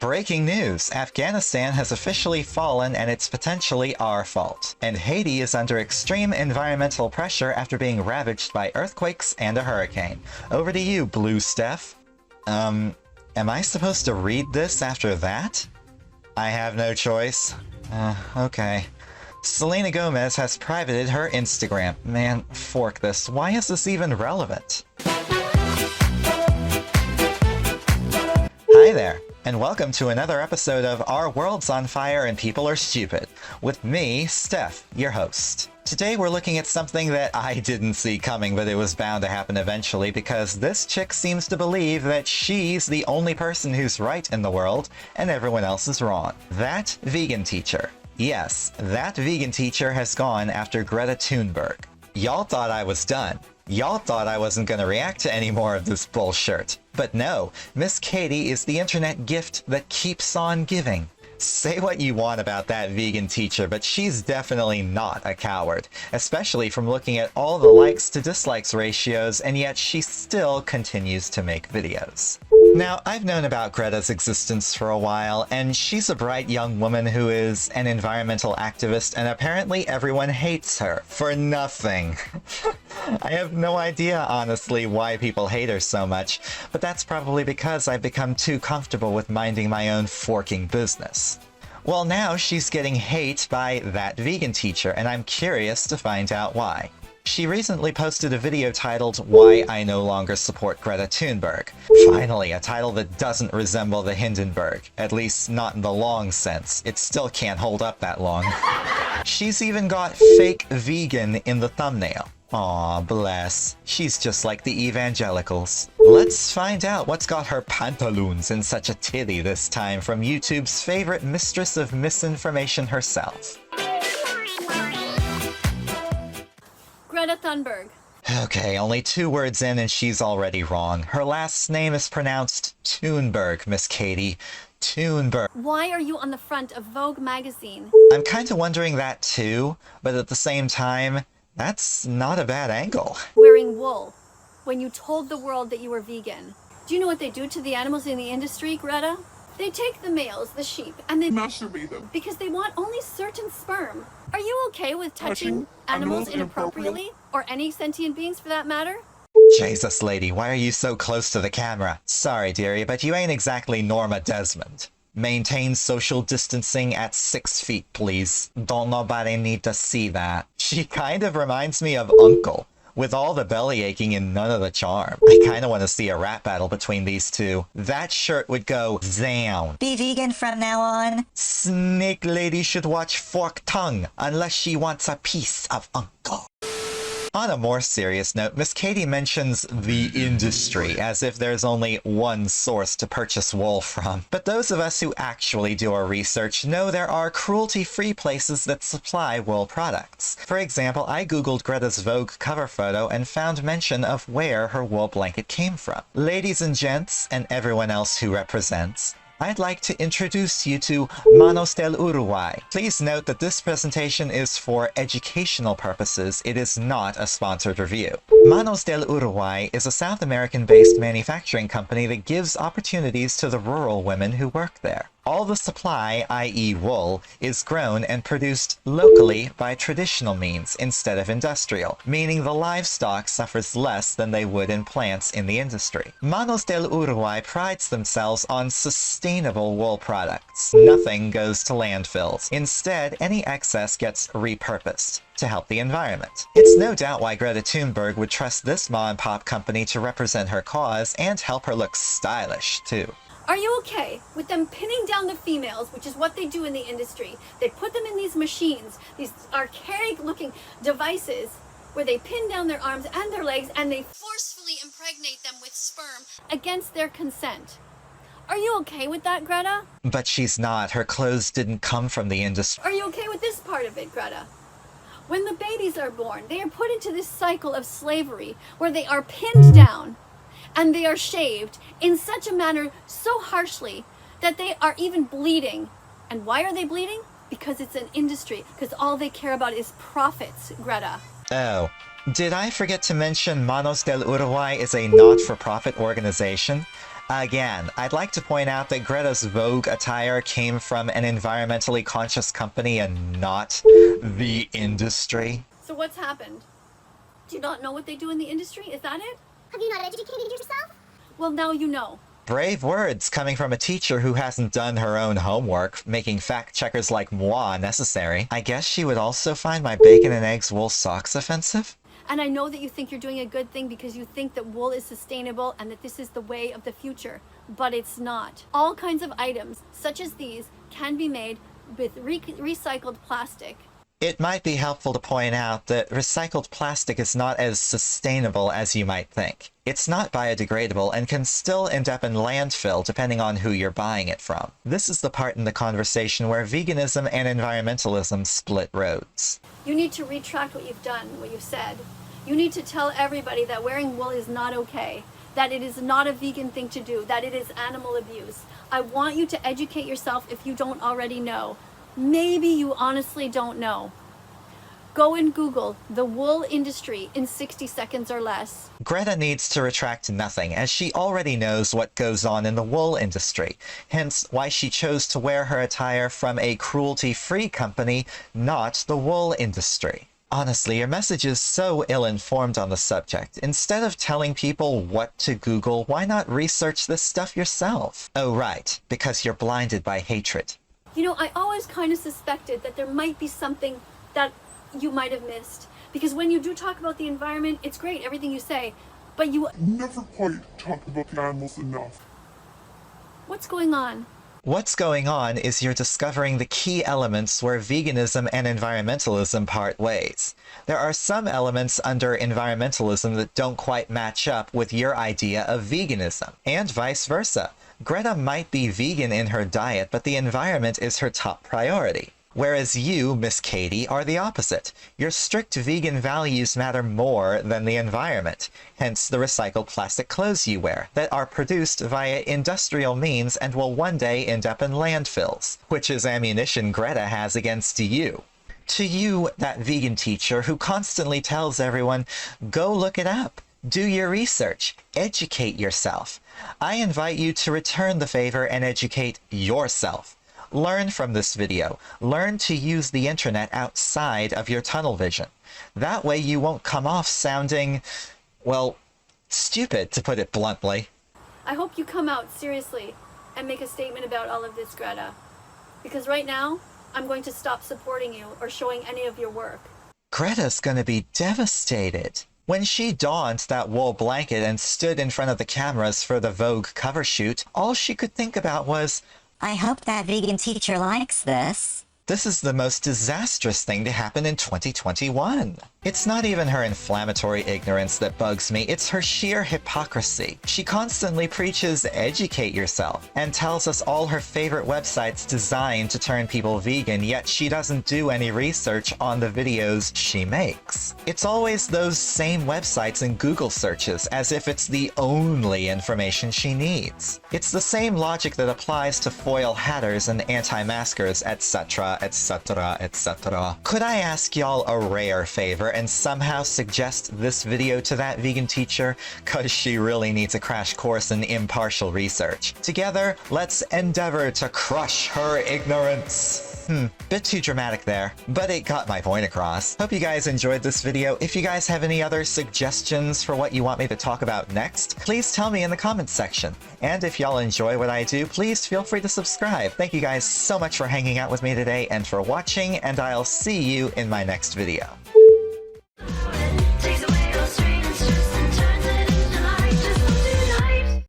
Breaking news! Afghanistan has officially fallen and it's potentially our fault. And Haiti is under extreme environmental pressure after being ravaged by earthquakes and a hurricane. Over to you, Blue Steph. Am I supposed to read this after that? I have no choice. Okay. Selena Gomez has privated her Instagram. Man, fork this. Why is this even relevant? Hi there, and welcome to another episode of Our World's on Fire and People Are Stupid, with me, Steph, your host. Today we're looking at something that I didn't see coming, but it was bound to happen eventually because this chick seems to believe that she's the only person who's right in the world and everyone else is wrong. That vegan teacher. Yes, that vegan teacher has gone after Greta Thunberg. Y'all thought I was done. Y'all thought I wasn't gonna react to any more of this bullshit. But no, Miss Katie is the internet gift that keeps on giving. Say what you want about that vegan teacher, but she's definitely not a coward, especially from looking at all the likes to dislikes ratios, and yet she still continues to make videos. Now, I've known about Greta's existence for a while, and she's a bright young woman who is an environmental activist, and apparently everyone hates her for nothing. I have no idea, honestly, why people hate her so much, but that's probably because I've become too comfortable with minding my own forking business. Well, now she's getting hate by that vegan teacher, and I'm curious to find out why. She recently posted a video titled, "Why I No Longer Support Greta Thunberg." Finally, a title that doesn't resemble the Hindenburg, at least not in the long sense. It still can't hold up that long. She's even got fake vegan in the thumbnail. Aw, bless. She's just like the evangelicals. Let's find out what's got her pantaloons in such a titty this time from YouTube's favorite mistress of misinformation herself. Greta Thunberg. Okay, only 2 words in and she's already wrong. Her last name is pronounced Thunberg, Miss Katie. Thunberg. Why are you on the front of Vogue magazine? I'm kind of wondering that too, but at the same time, that's not a bad angle. Wearing wool when you told the world that you were vegan. Do you know what they do to the animals in the industry, Greta? They take the males, the sheep, and they masturbate them because they want only certain sperm. Are you okay with touching animals inappropriately? Or any sentient beings for that matter? Jesus, lady, why are you so close to the camera? Sorry, dearie, but you ain't exactly Norma Desmond. Maintain social distancing at 6 feet, please. Don't nobody need to see that. She kind of reminds me of Uncle, with all the belly aching and none of the charm. I kind of want to see a rap battle between these two. That shirt would go down. Be vegan from now on. Snake lady should watch Fork Tongue, unless she wants a piece of Uncle. On a more serious note, Miss Katie mentions the industry, as if there's only one source to purchase wool from. But those of us who actually do our research know there are cruelty-free places that supply wool products. For example, I googled Greta's Vogue cover photo and found mention of where her wool blanket came from. Ladies and gents, and everyone else who represents, I'd like to introduce you to Manos del Uruguay. Please note that this presentation is for educational purposes. It is not a sponsored review. Manos del Uruguay is a South American-based manufacturing company that gives opportunities to the rural women who work there. All the supply, i.e. wool, is grown and produced locally by traditional means instead of industrial, meaning the livestock suffers less than they would in plants in the industry. Manos del Uruguay prides themselves on sustainable wool products. Nothing goes to landfills. Instead, any excess gets repurposed to help the environment. It's no doubt why Greta Thunberg would trust this mom-and-pop company to represent her cause and help her look stylish, too. Are you okay with them pinning down the females, which is what they do in the industry? They put them in these machines, these archaic-looking devices, where they pin down their arms and their legs, and they forcefully impregnate them with sperm against their consent. Are you okay with that, Greta? But she's not. Her clothes didn't come from the industry. Are you okay with this part of it, Greta? When the babies are born, they are put into this cycle of slavery where they are pinned down and they are shaved in such a manner so harshly that they are even bleeding. And why are they bleeding? Because it's an industry, because all they care about is profits, Greta. Oh, did I forget to mention Manos del Uruguay is a not-for-profit organization? Again, I'd like to point out that Greta's Vogue attire came from an environmentally conscious company and not the industry. So what's happened? Do you not know what they do in the industry? Is that it? Have you not educated yourself? Well, now you know. Brave words coming from a teacher who hasn't done her own homework, making fact-checkers like moi necessary. I guess she would also find my bacon and eggs wool socks offensive? And I know that you think you're doing a good thing because you think that wool is sustainable and that this is the way of the future, but it's not. All kinds of items, such as these, can be made with recycled plastic. It might be helpful to point out that recycled plastic is not as sustainable as you might think. It's not biodegradable and can still end up in landfill depending on who you're buying it from. This is the part in the conversation where veganism and environmentalism split roads. You need to retract what you've done, what you've said. You need to tell everybody that wearing wool is not okay, that it is not a vegan thing to do, that it is animal abuse. I want you to educate yourself if you don't already know. Maybe you honestly don't know. Go and Google the wool industry in 60 seconds or less. Greta needs to retract nothing, as she already knows what goes on in the wool industry, hence why she chose to wear her attire from a cruelty-free company, not the wool industry. Honestly, your message is so ill-informed on the subject. Instead of telling people what to Google, why not research this stuff yourself? Oh right, because you're blinded by hatred. You know, I always kind of suspected that there might be something that you might have missed. Because when you do talk about the environment, it's great, everything you say, but you never quite talk about the animals enough. What's going on? What's going on is you're discovering the key elements where veganism and environmentalism part ways. There are some elements under environmentalism that don't quite match up with your idea of veganism, and vice versa. Greta might be vegan in her diet, but the environment is her top priority. Whereas you, Miss Katie, are the opposite. Your strict vegan values matter more than the environment, hence the recycled plastic clothes you wear, that are produced via industrial means and will one day end up in landfills, which is ammunition Greta has against you. To you, that vegan teacher who constantly tells everyone, go look it up, do your research, educate yourself. I invite you to return the favor and educate yourself. Learn from this video. Learn to use the internet outside of your tunnel vision. That way you won't come off sounding, well, stupid, to put it bluntly. I hope you come out seriously and make a statement about all of this, Greta. Because right now, I'm going to stop supporting you or showing any of your work. Greta's gonna be devastated. When she donned that wool blanket and stood in front of the cameras for the Vogue cover shoot, all she could think about was, I hope that vegan teacher likes this. this is the most disastrous thing to happen in 2021. It's not even her inflammatory ignorance that bugs me, it's her sheer hypocrisy. She constantly preaches educate yourself and tells us all her favorite websites designed to turn people vegan, yet she doesn't do any research on the videos she makes. It's always those same websites and Google searches, as if it's the only information she needs. It's the same logic that applies to foil hatters and anti-maskers, etc, etc, etc. Could I ask y'all a rare favor and somehow suggest this video to that vegan teacher? Cause she really needs a crash course in impartial research. Together, let's endeavor to crush her ignorance. Bit too dramatic there, but it got my point across. Hope you guys enjoyed this video. If you guys have any other suggestions for what you want me to talk about next, please tell me in the comments section. And if y'all enjoy what I do, please feel free to subscribe. Thank you guys so much for hanging out with me today and for watching, and I'll see you in my next video.